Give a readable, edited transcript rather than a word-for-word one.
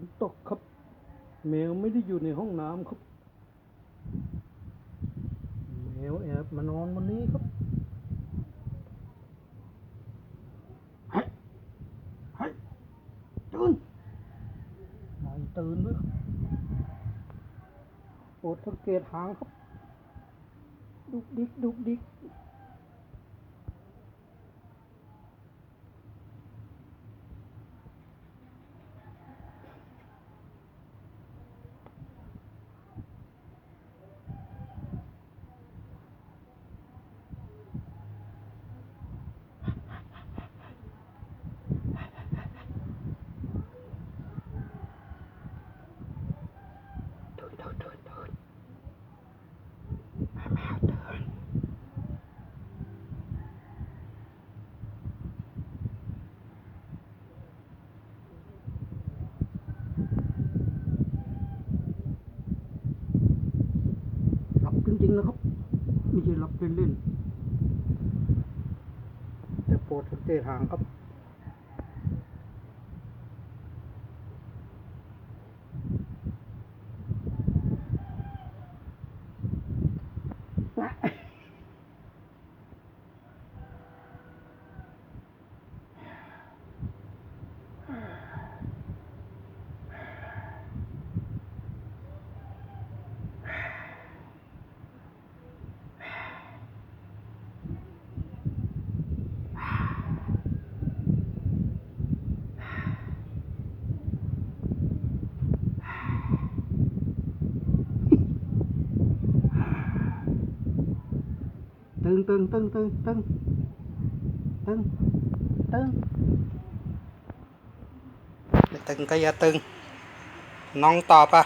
นตกครับแมวไม่ได้อยู่ในห้องน้ำครับแมวแอบมานอนวันนี้ครับให้ตื่นไม่ตื่นด้วยครับโปรดสังเกตหางครับดุกดิกดุกดิกหลับจริงๆนะครับไม่ใช่หลับเล่นๆแต่โปรดสังเกตหางครับตึงตึงตึงตึงตึงตึงตึงไม่ตึงก็อย่าตึงน้องตอบอ่ะ